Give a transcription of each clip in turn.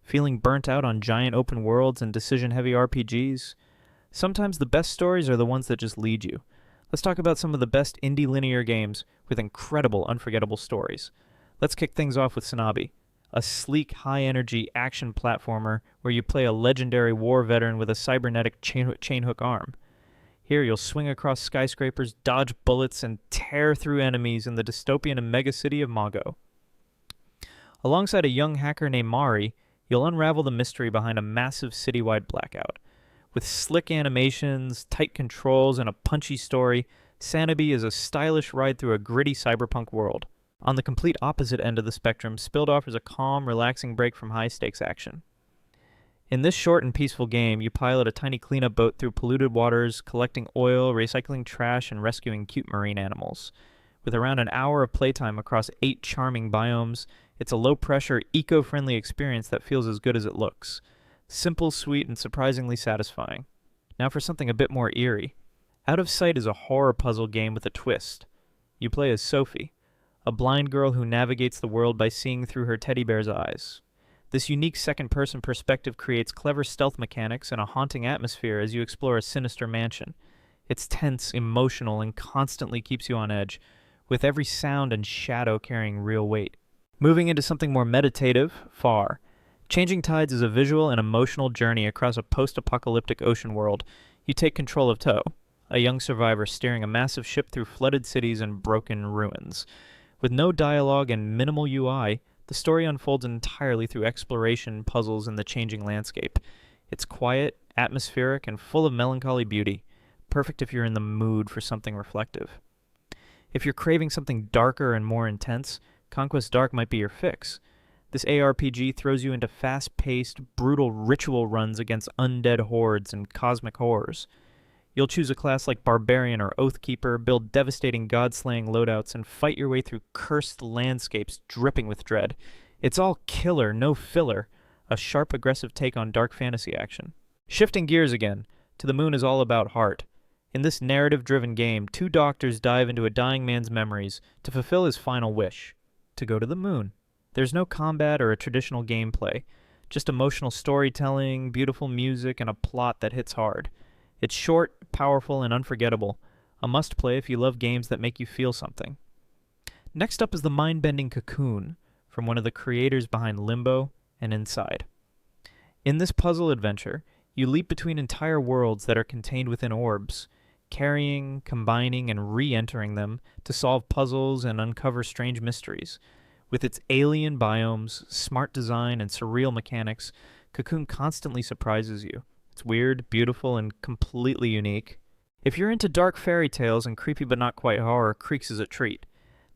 Feeling burnt out on giant open worlds and decision-heavy RPGs? Sometimes the best stories are the ones that just lead you. Let's talk about some of the best indie linear games with incredible, unforgettable stories. Let's kick things off with SANABI, a sleek, high-energy action platformer where you play a legendary war veteran with a cybernetic chain-hook arm. Here you'll swing across skyscrapers, dodge bullets, and tear through enemies in the dystopian and megacity of Mago. Alongside a young hacker named Mari, you'll unravel the mystery behind a massive citywide blackout. With slick animations, tight controls, and a punchy story, SANABI is a stylish ride through a gritty cyberpunk world. On the complete opposite end of the spectrum, Spilled offers a calm, relaxing break from high-stakes action. In this short and peaceful game, you pilot a tiny cleanup boat through polluted waters, collecting oil, recycling trash, and rescuing cute marine animals. With around an hour of playtime across 8 charming biomes, it's a low-pressure, eco-friendly experience that feels as good as it looks. Simple, sweet, and surprisingly satisfying. Now for something a bit more eerie. Out of Sight is a horror puzzle game with a twist. You play as Sophie, a blind girl who navigates the world by seeing through her teddy bear's eyes. This unique second-person perspective creates clever stealth mechanics and a haunting atmosphere as you explore a sinister mansion. It's tense, emotional, and constantly keeps you on edge, with every sound and shadow carrying real weight. Moving into something more meditative, Far. Changing Tides is a visual and emotional journey across a post-apocalyptic ocean world. You take control of Toe, a young survivor steering a massive ship through flooded cities and broken ruins. With no dialogue and minimal UI, the story unfolds entirely through exploration, puzzles, and the changing landscape. It's quiet, atmospheric, and full of melancholy beauty, perfect if you're in the mood for something reflective. If you're craving something darker and more intense, Conquest Dark might be your fix. This ARPG throws you into fast-paced, brutal ritual runs against undead hordes and cosmic horrors. You'll choose a class like Barbarian or Oathkeeper, build devastating god-slaying loadouts, and fight your way through cursed landscapes dripping with dread. It's all killer, no filler, a sharp, aggressive take on dark fantasy action. Shifting gears again, To the Moon is all about heart. In this narrative-driven game, 2 doctors dive into a dying man's memories to fulfill his final wish, to go to the moon. There's no combat or a traditional gameplay, just emotional storytelling, beautiful music, and a plot that hits hard. It's short, powerful, and unforgettable, a must-play if you love games that make you feel something. Next up is the mind-bending COCOON, from one of the creators behind Limbo and Inside. In this puzzle adventure, you leap between entire worlds that are contained within orbs, carrying, combining, and re-entering them to solve puzzles and uncover strange mysteries. With its alien biomes, smart design, and surreal mechanics, COCOON constantly surprises you. It's weird, beautiful, and completely unique. If you're into dark fairy tales and creepy but not quite horror, Creaks is a treat.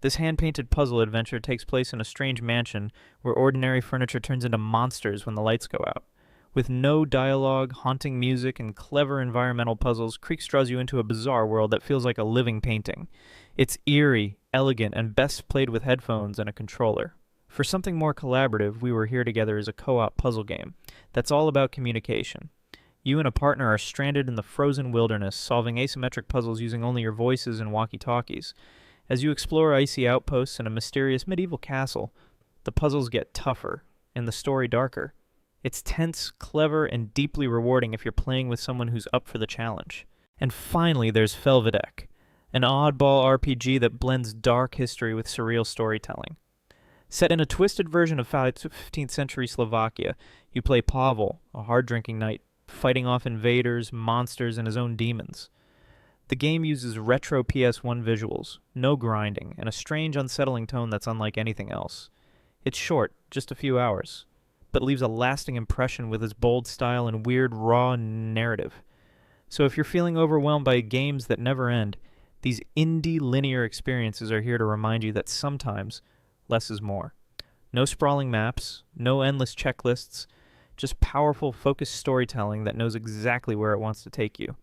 This hand-painted puzzle adventure takes place in a strange mansion where ordinary furniture turns into monsters when the lights go out. With no dialogue, haunting music, and clever environmental puzzles, Creaks draws you into a bizarre world that feels like a living painting. It's eerie, elegant, and best played with headphones and a controller. For something more collaborative, We Were Here Together is a co-op puzzle game that's all about communication. You and a partner are stranded in the frozen wilderness, solving asymmetric puzzles using only your voices and walkie-talkies. As you explore icy outposts and a mysterious medieval castle, the puzzles get tougher, and the story darker. It's tense, clever, and deeply rewarding if you're playing with someone who's up for the challenge. And finally, there's Felvidek, an oddball RPG that blends dark history with surreal storytelling. Set in a twisted version of 15th century Slovakia, you play Pavel, a hard-drinking knight, fighting off invaders, monsters, and his own demons. The game uses retro PS1 visuals, no grinding, and a strange, unsettling tone that's unlike anything else. It's short, just a few hours, but leaves a lasting impression with its bold style and weird, raw narrative. So if you're feeling overwhelmed by games that never end, these indie linear experiences are here to remind you that sometimes less is more. No sprawling maps, no endless checklists, just powerful, focused storytelling that knows exactly where it wants to take you.